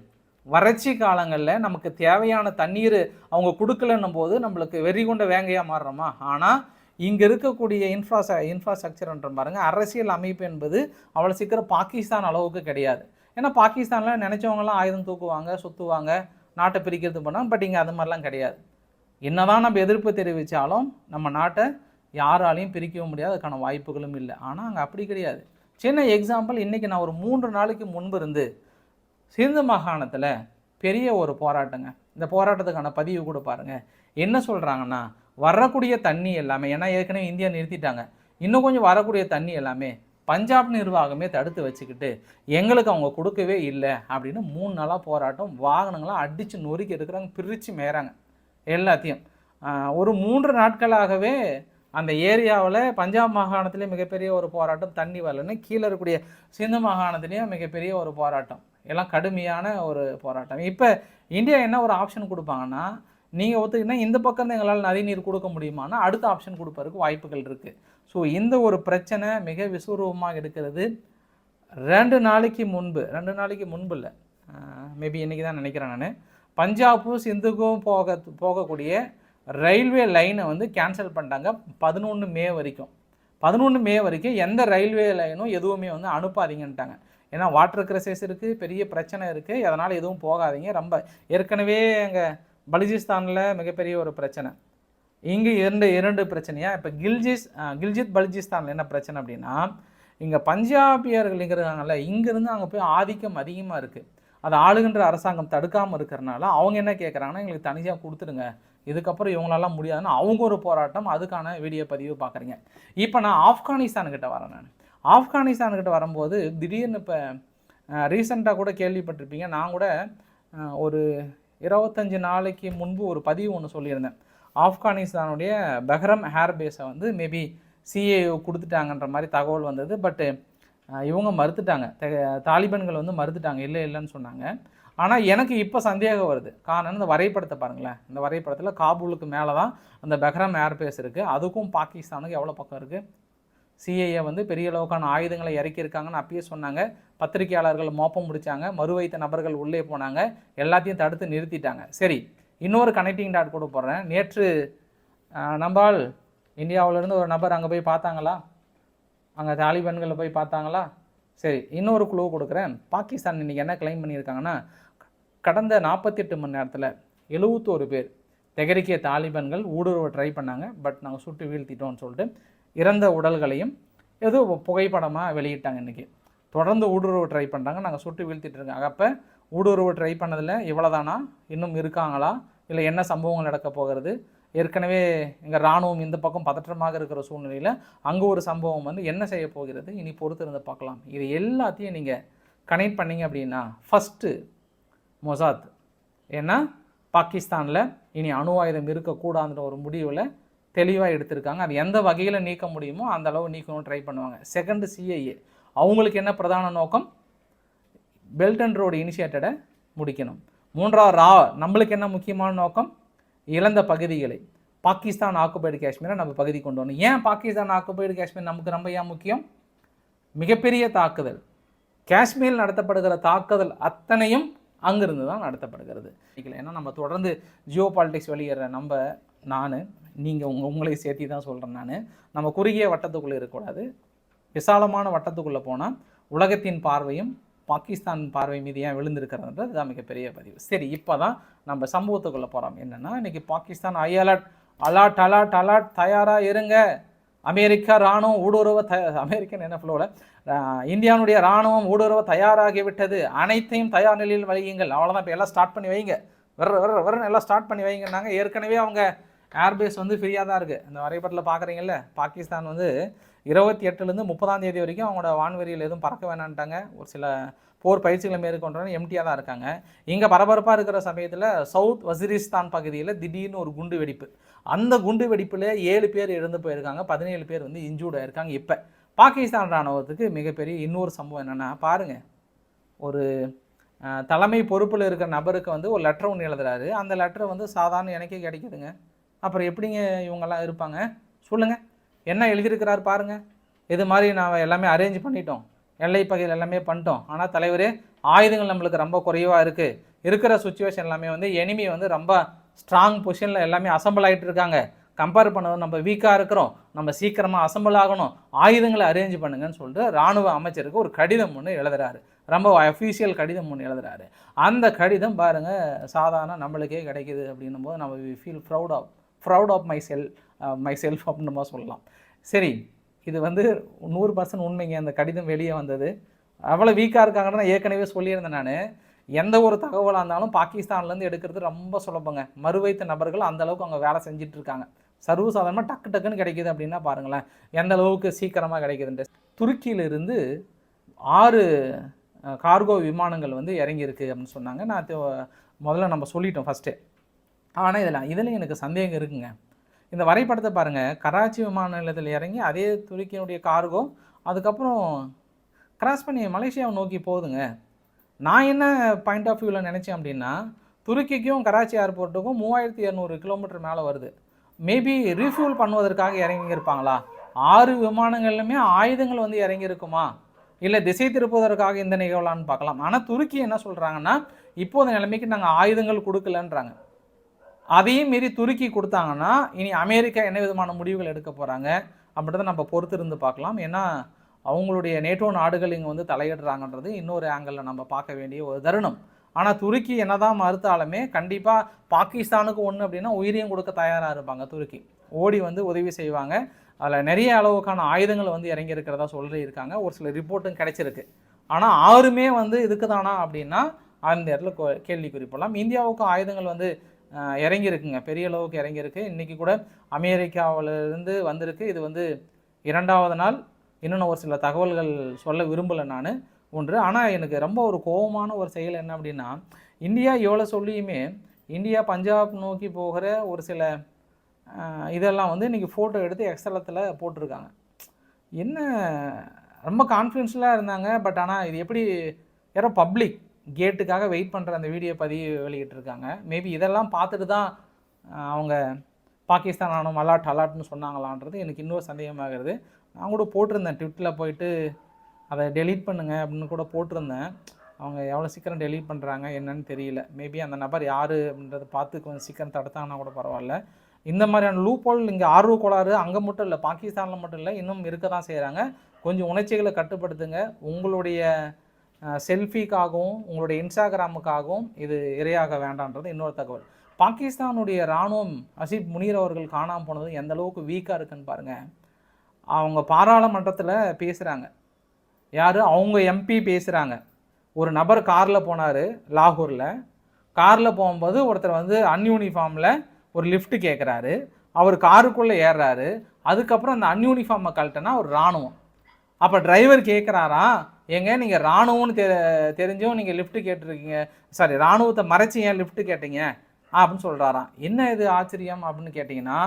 வறட்சி காலங்களில் நமக்கு தேவையான தண்ணீர் அவங்க கொடுக்கலன்னும் போது நம்மளுக்கு வெறி கொண்ட வேங்கையாக மாறுறோமா? ஆனால் இங்கே இருக்கக்கூடிய இன்ஃப்ராஸ்ட்ரக்சர்ன்ற பாருங்கள், அரசியல் அமைப்பு என்பது அவ்வளோ சீக்கிரம் பாகிஸ்தான் அளவுக்கு கிடையாது. ஏன்னா பாகிஸ்தானில் நினச்சவங்களாம் ஆயுதம் தூக்குவாங்க, சுற்றுவாங்க, நாட்டை பிரிக்கிறது பண்ணாங்க. பட் இங்கே அது மாதிரிலாம் கிடையாது. என்னதான் நம்ம எதிர்ப்பு தெரிவித்தாலும் நம்ம நாட்டை யாராலையும் பிரிக்கவும் முடியாது, அதுக்கான வாய்ப்புகளும் இல்லை. ஆனால் அங்கே அப்படி கிடையாது. சின்ன எக்ஸாம்பிள், இன்றைக்கி நான் ஒரு 3 நாளைக்கு முன்பு இருந்து சிந்து மாகாணத்தில் பெரிய ஒரு போராட்டங்க. இந்த போராட்டத்துக்கான பதிவு கூட பாருங்கள். என்ன சொல்கிறாங்கன்னா, வரக்கூடிய தண்ணி எல்லாமே, ஏன்னா ஏற்கனவே இந்தியா நிறுத்திட்டாங்க, இன்னும் கொஞ்சம் வரக்கூடிய தண்ணி எல்லாமே பஞ்சாப் நிர்வாகமே தடுத்து வச்சுக்கிட்டு எங்களுக்கு அவங்க கொடுக்கவே இல்லை அப்படின்னு 3 நாளாக போராட்டம், வாகனங்களாம் அடித்து நொறுக்கி எடுக்கிறாங்க, பிரித்து மேறாங்க எல்லாத்தையும். ஒரு 3 நாட்களாகவே அந்த ஏரியாவில் பஞ்சாப் மாகாணத்திலே மிகப்பெரிய ஒரு போராட்டம், தண்ணி வரலன்னு. கீழே இருக்கக்கூடிய சிந்து மாகாணத்துலேயும் மிகப்பெரிய ஒரு போராட்டம், எல்லாம் கடுமையான ஒரு போராட்டம். இப்போ இந்தியா என்ன ஒரு ஆப்ஷன் கொடுப்பாங்கன்னா, நீங்கள் ஒத்துக்கினா இந்த பக்கம் தான் எங்களால் நதி நீர் கொடுக்க முடியுமானா அடுத்த ஆப்ஷன் கொடுப்பதற்கு வாய்ப்புகள் இருக்குது. ஸோ இந்த ஒரு பிரச்சனை மிக விசுரூபமாக இருக்கிறது. 2 நாளைக்கு முன்பு இல்லை, மேபி இன்றைக்கி தான் நினைக்கிறேன் நான், பஞ்சாபும் சிந்துக்கும் போகக்கூடிய ரயில்வே லைனை வந்து கேன்சல் பண்ணிட்டாங்க 11 மே வரைக்கும். 11 மே வரைக்கும் எந்த ரயில்வே லைனும் எதுவுமே வந்து அனுப்பாதீங்கன்ட்டாங்க. ஏன்னா வாட்டர் கிரைசிஸ் இருக்குது, பெரிய பிரச்சனை இருக்குது, அதனால் எதுவும் போகாதீங்க. ரொம்ப ஏற்கனவே எங்கள் பலுசிஸ்தானில் மிகப்பெரிய ஒரு பிரச்சனை, இங்கே இரண்டு பிரச்சனையாக. இப்போ கில்ஜித் பலுசிஸ்தானில் என்ன பிரச்சனை அப்படின்னா, இங்கே பஞ்சாபியர்கள் இங்கே இருக்காங்கல்ல, இங்கேருந்து அங்கே போய் ஆதிக்கம் அதிகமாக இருக்குது. அதை ஆளுகின்ற அரசாங்கம் தடுக்காமல் இருக்கிறனால அவங்க என்ன கேட்குறாங்கன்னா, எங்களுக்கு தனியாக கொடுத்துடுங்க, இதுக்கப்புறம் இவங்களெல்லாம் முடியாதுன்னு அவங்க ஒரு போராட்டம். அதுக்கான வீடியோ பதிவு பார்க்குறீங்க. இப்போ நான் ஆப்கானிஸ்தான்கிட்ட வரேன். ஆப்கானிஸ்தான்கிட்ட வரும்போது திடீர்னு இப்போ ரீசெண்டாக கூட கேள்விப்பட்டிருப்பீங்க, நான் கூட ஒரு 25 நாளைக்கு முன்பு ஒரு பதிவு ஒன்று சொல்லியிருந்தேன். ஆப்கானிஸ்தானுடைய பஹ்ரம் ஏர்பேஸை வந்து மேபி சிஏஓ கொடுத்துட்டாங்கன்ற மாதிரி தகவல் வந்தது. பட்டு இவங்க மறுத்துட்டாங்க, தாலிபான்கள் வந்து மறுத்துட்டாங்க, இல்லைன்னு சொன்னாங்க. ஆனால் எனக்கு இப்போ சந்தேகம் வருது. காரணம், இந்த வரைபடத்தை பாருங்களேன். இந்த வரைபடத்தில் காபூலுக்கு மேலே தான் அந்த பஹ்ரம் ஏர்பேஸ் இருக்குது. அதுக்கும் பாகிஸ்தானுக்கு எவ்வளோ பக்கம் இருக்குது? சிஏஏ வந்து பெரிய அளவுக்கான ஆயுதங்களை இறக்கியிருக்காங்கன்னு அப்பயே சொன்னாங்க. பத்திரிகையாளர்கள் மோப்பம் முடித்தாங்க, மறுவைத்த நபர்கள் உள்ளே போனாங்க, எல்லாத்தையும் தடுத்து நிறுத்திட்டாங்க. சரி, இன்னொரு கனெக்டிங் டாட் கூட போடுறேன். நேற்று நம்மால் இந்தியாவிலேருந்து ஒரு நபர் அங்கே போய் பார்த்தாங்களா? அங்கே தாலிபான்களை போய் பார்த்தாங்களா? சரி, இன்னொரு குழு கொடுக்குறேன். பாகிஸ்தான் இன்றைக்கி என்ன கிளைம் பண்ணியிருக்காங்கன்னா, கடந்த 48 மணி நேரத்தில் 71 பேர் தெகரிக்கிய தாலிபான்கள் ஊடுருவ ட்ரை பண்ணாங்க, பட் நாங்கள் சுட்டு வீழ்த்திட்டோம்னு சொல்லிட்டு இறந்த உடல்களையும் ஏதோ புகைப்படமாக வெளியிட்டாங்க. இன்றைக்கி தொடர்ந்து ஊடுருவ ட்ரை பண்ணுறாங்க, நாங்கள் சுட்டு வீழ்த்திட்டு இருக்காங்க. அப்போ ஊடுருவ ட்ரை பண்ணதில் இவ்வளோதானா? இன்னும் இருக்காங்களா? இல்லை என்ன சம்பவங்கள் நடக்க போகிறது? ஏற்கனவே எங்கள் இராணுவம் இந்த பக்கம் பதற்றமாக இருக்கிற சூழ்நிலையில் அங்கே ஒரு சம்பவம் வந்து என்ன செய்ய போகிறது? இனி பொறுத்து இருந்து பார்க்கலாம். இது எல்லாத்தையும் நீங்கள் கனெக்ட் பண்ணிங்க அப்படின்னா, ஃபஸ்ட்டு மொசாத், ஏன்னா பாகிஸ்தானில் இனி அணு ஆயுதம் இருக்கக்கூடாதுன்ற ஒரு முடிவில் தெளிவாக எடுத்திருக்காங்க. அது எந்த வகையில் நீக்க முடியுமோ அந்த அளவு நீக்கணும்னு ட்ரை பண்ணுவாங்க. செகண்டு சிஐஏ, அவங்களுக்கு என்ன பிரதான நோக்கம்? பெல்ட் அண்ட் ரோடு இனிஷியேட்டடை முடிக்கணும். மூன்றாவது நம்மளுக்கு என்ன முக்கியமான நோக்கம்? இழந்த பகுதிகளை, பாகிஸ்தான் ஆக்குபைடு காஷ்மீரை நம்ம பகுதி கொண்டு வரணும். ஏன் பாகிஸ்தான் ஆக்குபைடு காஷ்மீர் நமக்கு ரொம்ப ஏன் முக்கியம்? மிகப்பெரிய தாக்குதல், காஷ்மீரில் நடத்தப்படுகிற தாக்குதல் அத்தனையும் அங்கிருந்து தான் நடத்தப்படுகிறது. ஏன்னா நம்ம தொடர்ந்து ஜியோ பாலிட்டிக்ஸ் வெளியேற நீங்கள் உங்களை சேர்த்தி தான் சொல்கிறேன். நம்ம குறுகிய வட்டத்துக்குள்ளே இருக்கக்கூடாது. விசாலமான வட்டத்துக்குள்ளே போனால் உலகத்தின் பார்வையும் பாகிஸ்தான் பார்வை மீது ஏன் விழுந்திருக்கிறதுன்றது இதுதான் மிகப்பெரிய பதிவு. சரி, இப்போ தான் நம்ம சம்பவத்துக்குள்ளே போகிறோம். என்னென்னா, இன்றைக்கி பாகிஸ்தான் அலர்ட் தயாராக இருங்க, அமெரிக்கா இராணுவம் ஊடுருவ அமெரிக்கன் என்ன ஃப்ளோவில் இந்தியாவுடைய இராணுவம் ஊடுருவ தயாராகிவிட்டது, அனைத்தையும் தயார் நிலையில் வையுங்கள். அவ்வளோதான், இப்போ எல்லாம் ஸ்டார்ட் பண்ணி வைங்க, வர எல்லாம் ஸ்டார்ட் பண்ணி வைங்கன்னாங்க. ஏற்கனவே அவங்க ஏர்பேஸ் வந்து ஃப்ரீயாக தான் இருக்குது. இந்த வரைபடத்தில் பார்க்குறீங்கல்ல, பாகிஸ்தான் வந்து 28லேருந்து 30 வரைக்கும் அவங்களோட வான்வெளியில் எதுவும் பறக்க வேணான்ட்டாங்க. ஒரு சில போர் பயிற்சிகளை மேற்கொண்டு எம்டியாக தான் இருக்காங்க. இங்கே பரபரப்பாக இருக்கிற சமயத்தில் சவுத் வசிரிஸ்தான் பகுதியில் திடீர்னு ஒரு குண்டு வெடிப்பு. அந்த குண்டு வெடிப்பில் 7 பேர் இறந்து போயிருக்காங்க, 17 பேர் வந்து இன்ஜூர்ட் ஆயிருக்காங்க. இப்போ பாகிஸ்தான் இராணுவத்துக்கு மிகப்பெரிய இன்னொரு சம்பவம் என்னென்னா பாருங்கள், ஒரு தலைமை பொறுப்பில் இருக்கிற நபருக்கு வந்து ஒரு லெட்டர் ஒன்று எழுதுறாரு. அந்த லெட்டரை வந்து சாதாரண எனக்கே கிடைக்குதுங்க. அப்புறம் எப்படிங்க இவங்கெல்லாம் இருப்பாங்க சொல்லுங்கள்? என்ன எழுதியிருக்கிறார் பாருங்கள். இது மாதிரி நான் எல்லாமே அரேஞ்ச் பண்ணிட்டோம், எல்லை பகுதியில் எல்லாமே பண்ணிட்டோம். ஆனால் தலைவரே, ஆயுதங்கள் நம்மளுக்கு ரொம்ப குறைவாக இருக்குது. இருக்கிற சுச்சுவேஷன் எல்லாமே வந்து எனிமி வந்து ரொம்ப ஸ்ட்ராங் பொசிஷனில் எல்லாமே அசம்பிள் ஆகிட்டு இருக்காங்க. கம்பேர் பண்ணது நம்ம வீக்காக இருக்கிறோம், நம்ம சீக்கிரமாக அசம்பிள் ஆகணும், ஆயுதங்களை அரேஞ்ச் பண்ணுங்கன்னு சொல்லிட்டு இராணுவ அமைச்சருக்கு ஒரு கடிதம் ஒன்று எழுதுறாரு. ரொம்ப அஃபீஷியல் கடிதம் ஒன்று எழுதுறாரு. அந்த கடிதம் பாருங்கள், சாதாரண நம்மளுக்கே கிடைக்கிது அப்படின்னும் போது நம்ம feel proud of myself அப்படின்னு நம்ம சொல்லலாம். சரி, இது வந்து 100% உண்மைங்க. அந்த கடிதம் வெளியே வந்தது. அவ்வளோ வீக்காக இருக்காங்கன்னு நான் ஏற்கனவே சொல்லியிருந்தேன். நான் எந்த ஒரு தகவலாக இருந்தாலும் பாகிஸ்தான்லேருந்து எடுக்கிறது ரொம்ப சுலபங்க. மறுவைத்த நபர்கள் அந்தளவுக்கு அவங்க வேலை செஞ்சுட்டு இருக்காங்க. சர்வசாதாரணமாக டக்குன்னு கிடைக்கிது அப்படின்னா பாருங்களேன் எந்த அளவுக்கு சீக்கிரமாக கிடைக்குதுன்ட்டு. துருக்கியிலிருந்து 6 கார்கோ விமானங்கள் வந்து இறங்கியிருக்கு அப்படின்னு சொன்னாங்க. நான் முதல்ல நம்ம சொல்லிட்டோம் ஃபஸ்ட்டு. ஆனால் இதில் எனக்கு சந்தேகம் இருக்குங்க. இந்த வரைபடத்தை பாருங்கள், கராச்சி விமான நிலையத்தில் இறங்கி அதே துருக்கியினுடைய கார்கோ அதுக்கப்புறம் கிராஸ் பண்ணி மலேசியாவை நோக்கி போகுதுங்க. நான் என்ன பாயிண்ட் ஆஃப் வியூவில் நினச்சேன் அப்படின்னா, துருக்கிக்கும் கராச்சி ஏர்போர்ட்டுக்கும் 3200 கிலோமீட்டர் மேலே வருது. மேபி ரீஃபியூல் பண்ணுவதற்காக இறங்கியிருப்பாங்களா? 6 விமானங்கள்லையுமே ஆயுதங்கள் வந்து இறங்கியிருக்குமா, இல்லை திசை திருப்புவதற்காக இந்த நிகழ்வுலான்னு பார்க்கலாம். ஆனால் துருக்கி என்ன சொல்கிறாங்கன்னா, இப்போது நிலைமைக்கு நாங்கள் ஆயுதங்கள் கொடுக்கலன்றாங்க. அதையும் மீறி துருக்கி கொடுத்தாங்கன்னா இனி அமெரிக்கா என்ன விதமான முடிவுகள் எடுக்க போகிறாங்க அப்படின்றத நம்ம பொறுத்து இருந்து பார்க்கலாம். ஏன்னா அவங்களுடைய நேட்டோ நாடுகள் இங்கே வந்து தலையிடுறாங்கன்றது இன்னொரு ஆங்கிளில் நம்ம பார்க்க வேண்டிய ஒரு தருணம். ஆனால் துருக்கி என்னதான் மறுத்தாலுமே கண்டிப்பாக பாகிஸ்தானுக்கு ஒன்று அப்படின்னா உயிரியம் கொடுக்க தயாராக இருப்பாங்க. துருக்கி ஓடி வந்து உதவி செய்வாங்க. அதில் நிறைய அளவுக்கான ஆயுதங்கள் வந்து இறங்கி இருக்கிறதா சொல்லியிருக்காங்க. ஒரு சில ரிப்போர்ட்டும் கிடைச்சிருக்கு. ஆனால் 6மே வந்து இதுக்கு தானா அப்படின்னா அந்த இடத்துல கேள்விக்குறி போடலாம். இந்தியாவுக்கும் ஆயுதங்கள் வந்து இறங்கியிருக்குங்க, பெரிய அளவுக்கு இறங்கியிருக்கு. இன்றைக்கி கூட அமெரிக்காவிலிருந்து வந்திருக்கு. இது வந்து 2வது நாள். இன்னொன்று ஒரு சில தகவல்கள் சொல்ல விரும்பலை நான் ஒன்று. ஆனால் எனக்கு ரொம்ப ஒரு கோபமான ஒரு செயல் என்ன அப்படின்னா, இந்தியா எவ்வளோ சொல்லியுமே இந்தியா பஞ்சாப் நோக்கி போகிற ஒரு சில இதெல்லாம் வந்து இன்றைக்கி ஃபோட்டோ எடுத்து எக்ஸலத்தில் போட்டிருக்காங்க. என்ன ரொம்ப கான்ஃபிடென்ஷியலாக இருந்தாங்க. பட் ஆனால் இது எப்படி யாரோ பப்ளிக் கேட்டுக்காக வெயிட் பண்ணுற அந்த வீடியோ பதிவு வெளியிட்டிருக்காங்க. மேபி இதெல்லாம் பார்த்துட்டு தான் அவங்க பாகிஸ்தான் ஆனும் அலாட்னு சொன்னாங்களான்றது எனக்கு இன்னொரு சந்தேகமாகிறது. நான் கூட போட்டிருந்தேன் ட்விட்டரில் போயிட்டு அதை டெலீட் பண்ணுங்கள் அப்படின்னு கூட போட்டிருந்தேன். அவங்க எவ்வளோ சீக்கிரம் டெலீட் பண்ணுறாங்க என்னன்னு தெரியல. மேபி அந்த நபர் யார் அப்படின்றத பார்த்து கொஞ்சம் சீக்கிரம் தடுத்தாங்கன்னா கூட பரவாயில்ல. இந்த மாதிரியான லூப்போல் இங்கே ஆர்வ கோளாறு அங்கே மட்டும் இல்லை, பாகிஸ்தானில் மட்டும் இல்லை, இன்னும் இருக்க தான் செய்கிறாங்க. கொஞ்சம் உணர்ச்சிகளை கட்டுப்படுத்துங்க. உங்களுடைய செல்ஃபிக்காகவும் உங்களுடைய இன்ஸ்டாகிராமுக்காகவும் இது இரையாக வேண்டான்றது இன்னொரு தகவல். பாகிஸ்தானுடைய இராணுவம் அசீப் முனீர் அவர்கள் காணாமல் போனது எந்த அளவுக்கு வீக்காக இருக்குன்னு பாருங்கள். அவங்க பாராளுமன்றத்தில் பேசுகிறாங்க. யார்? அவங்க எம்பி பேசுகிறாங்க. ஒரு நபர் காரில் போனார் லாகூரில். காரில் போகும்போது ஒருத்தர் வந்து அன்யூனிஃபார்மில் ஒரு லிஃப்ட் கேட்குறாரு. அவர் காருக்குள்ளே ஏறுறாரு. அதுக்கப்புறம் அந்த அன்யூனிஃபார்மை கழட்டினா ஒரு இராணுவம். அப்போ டிரைவர் கேட்குறாரா, ஏங்க நீங்கள் இராணுவம்னு தெரிஞ்சும் நீங்கள் லிஃப்ட்டு கேட்டிருக்கீங்க, சாரி இராணுவத்தை மறைச்சி ஏன் லிஃப்ட்டு கேட்டீங்க அப்படின்னு சொல்கிறாராம். என்ன இது ஆச்சரியம் அப்படின்னு கேட்டிங்கன்னா,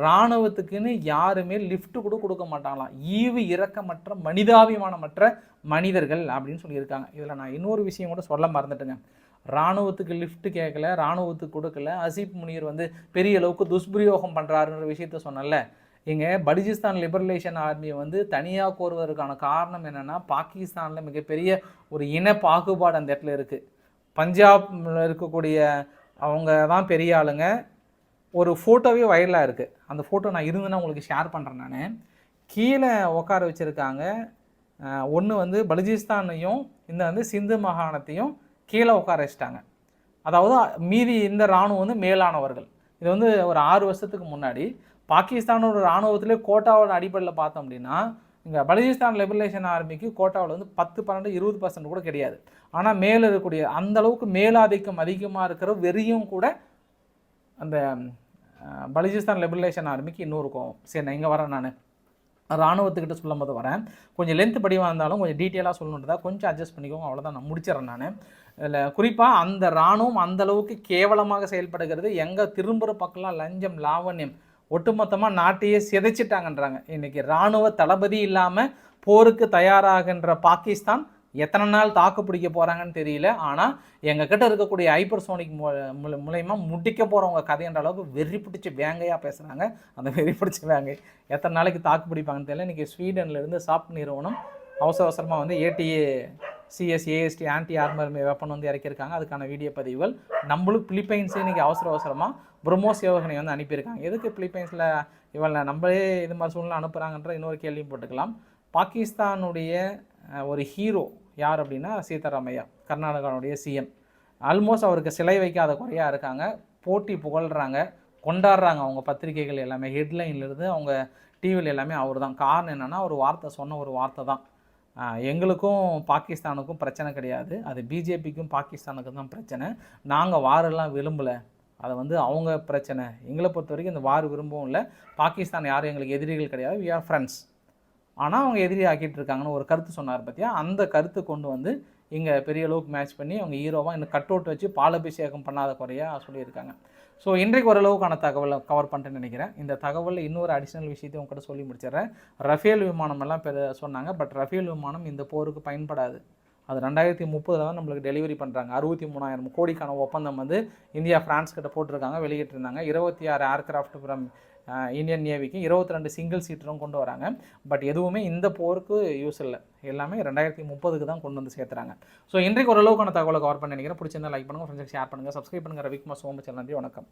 இராணுவத்துக்குன்னு யாருமே லிஃப்ட்டு கூட கொடுக்க மாட்டாங்களாம். ஈவு இரக்கமற்ற மனிதாபிமானமற்ற மனிதர்கள் அப்படின்னு சொல்லியிருக்காங்க. இதில் நான் இன்னொரு விஷயம் கூட சொல்ல மறந்துட்டேங்க. இராணுவத்துக்கு லிஃப்ட் கேட்கல, இராணுவத்துக்கு கொடுக்கல. அசீப் முனீர் வந்து பெரிய அளவுக்கு துஷ்பிரயோகம் பண்ணுறாருன்ற விஷயத்த சொன்னல. இங்கே பலுசிஸ்தான் லிபரலேஷன் ஆர்மியை வந்து தனியாக கோருவதற்கான காரணம் என்னென்னா, பாகிஸ்தானில் மிகப்பெரிய ஒரு இன பாகுபாடு அந்த இடத்துல இருக்குது. பஞ்சாபில் இருக்கக்கூடிய அவங்க தான் பெரிய ஆளுங்க. ஒரு ஃபோட்டோவே வைரலாக இருக்குது. அந்த ஃபோட்டோ நான் இருந்துன்னா உங்களுக்கு ஷேர் பண்ணுறேன். நான் கீழே உட்கார வச்சுருக்காங்க. ஒன்று வந்து பலுசிஸ்தானையும் இந்த வந்து சிந்து மாகாணத்தையும் கீழே உட்கார வச்சிட்டாங்க. அதாவது மீதி இந்த இராணுவம் வந்து மேலானவர்கள். இது வந்து ஒரு 6 வருஷத்துக்கு முன்னாடி பாகிஸ்தானோட இராணுவத்திலே கோட்டாவோட அடிப்படையில் பார்த்தோம் அப்படின்னா, இங்கே பலுசிஸ்தான் லிபரலேஷன் ஆர்மிக்கு கோட்டாவில் வந்து 10, 12, 20% கூட கிடையாது. ஆனால் மேலே இருக்கக்கூடிய அந்த அளவுக்கு மேலாதிக்கம் அதிகமாக இருக்கிற வெறியும் கூட அந்த பலுசிஸ்தான் லிபரலேஷன் ஆர்மிக்கு இன்னொரு கோவம். சரி, நான் இங்கே வரேன். நான் இராணுவத்துக்கிட்ட சொல்லும் போது வரேன். கொஞ்சம் லென்த் படிவாக இருந்தாலும் கொஞ்சம் டீட்டெயிலாக சொல்லணுன்றதா கொஞ்சம் அட்ஜஸ்ட் பண்ணிக்கோங்க. அவ்வளோதான், நான் முடிச்சிடறேன். நான் இதில் குறிப்பாக அந்த இராணுவம் அந்தளவுக்கு கேவலமாக செயல்படுகிறது. எங்கே திரும்புகிற பக்கம்லாம் லஞ்சம், லாவண்யம், ஒட்டுமொத்தமாக நாட்டையே சிதைச்சிட்டாங்கன்றாங்க. இன்றைக்கி இராணுவ தளபதி இல்லாமல் போருக்கு தயாராகின்ற பாகிஸ்தான் எத்தனை நாள் தாக்கு பிடிக்க போகிறாங்கன்னு தெரியல. ஆனால் எங்ககிட்ட இருக்கக்கூடிய ஹைப்பர்சோனிக் மூலயமா முடிக்க போகிறவங்க கதைன்ற அளவுக்கு வெறி பிடிச்சி வேங்கையாக பேசுகிறாங்க. அந்த வெறி பிடிச்ச வேங்கை எத்தனை நாளைக்கு தாக்கு பிடிப்பாங்கன்னு தெரியல. இன்றைக்கி ஸ்வீடன்லேருந்து சாப்ட் நிறுவனம் அவசரமாக வந்து ATA CSAST anti armour weapon வந்து இறக்கியிருக்காங்க. அதுக்கான வீடியோ பதிவுகள் நம்மளும் பிலிப்பைன்ஸே இன்றைக்கி அவசரமாக பிரம்மோஸ் ஏவுகணை வந்து அனுப்பியிருக்காங்க. எதுக்கு பிலிப்பைன்ஸில் இவளை நம்மளே இது மாதிரி சூழ்நிலை அனுப்புகிறாங்கன்ற இன்னொரு கேள்வியும் போட்டுக்கலாம். பாகிஸ்தானுடைய ஒரு ஹீரோ யார் அப்படின்னா சீதாராமையா, கர்நாடகாவுடைய சிஎம். ஆல்மோஸ்ட் அவருக்கு சிலை வைக்காத குறையாக இருக்காங்க. போட்டி புகழ்கிறாங்க, கொண்டாடுறாங்க. அவங்க பத்திரிகைகள் எல்லாமே ஹெட்லைன்லேருந்து அவங்க டிவியில் எல்லாமே அவர் தான். காரணம் என்னென்னா ஒரு வார்த்தை சொன்ன ஒரு வார்த்தை தான், எங்களுக்கும் பாகிஸ்தானுக்கும் பிரச்சனை கிடையாது, அது பிஜேபிக்கும் பாகிஸ்தானுக்கும் தான் பிரச்சனை. நாங்கள் வாரெல்லாம் விரும்பலை, அதை வந்து அவங்க பிரச்சனை. எங்களை பொறுத்த வரைக்கும் இந்த வார் விரும்பவும் இல்லை. பாகிஸ்தான் யாரும் எங்களுக்கு எதிரிகள் கிடையாது, வி ஆர் ஃப்ரெண்ட்ஸ். ஆனால் அவங்க எதிரி ஆக்கிட்டு இருக்காங்கன்னு ஒரு கருத்து சொன்னார் பார்த்தியா. அந்த கருத்து கொண்டு வந்து இங்கே பெரிய அளவுக்கு மேட்ச் பண்ணி அவங்க ஹீரோவாக இன்னும் கட் அவுட் வச்சு பாலபிஷேகம் பண்ணாத குறையாக சொல்லியிருக்காங்க. ஸோ இன்றைக்கு ஓரளவுக்கான தகவலை கவர் பண்ணிட்டேன்னு நினைக்கிறேன். இந்த தகவலில் இன்னொரு அடிஷ்னல் விஷயத்தையும் உங்கள்கிட்ட சொல்லி முடிச்சிடுறேன். ரஃபேல் விமானம் எல்லாம் சொன்னாங்க. பட் ரஃபேல் விமானம் இந்த போருக்கு பயன்படாது. அது 2030 தான் நம்மளுக்கு டெலிவரி பண்ணுறாங்க. 63,000 கோடிக்கான ஒப்பந்தம் வந்து இந்தியா ஃப்ரான்ஸ் கிட்ட போட்டிருக்காங்க, வெளியிட்டிருந்தாங்க. 26 ஏர்கிராஃப்ட் ஃப்ரம் இந்தியன் நேவிக்கு 22 சிங்கிள் சீட்டரும் கொண்டு வராங்க. பட் எதுவுமே இந்த போருக்கு யூஸ் இல்லை. எல்லாமே 2030க்கு தான் கொண்டு வந்து சேர்த்துறாங்க. ஸோ இன்றைக்கு ஓரளவுக்கான தகவலை கவர் பண்ணி நினைக்கிறேன். பிடிச்சிருந்தா லைக் பண்ணுங்கள், ஃப்ரெண்ட்ஸுக்கு ஷேர் பண்ணுங்கள், சப்ஸ்கிரைப் பண்ணுங்கள். ரவிக்குமார் சோமச்சல், நன்றி, வணக்கம்.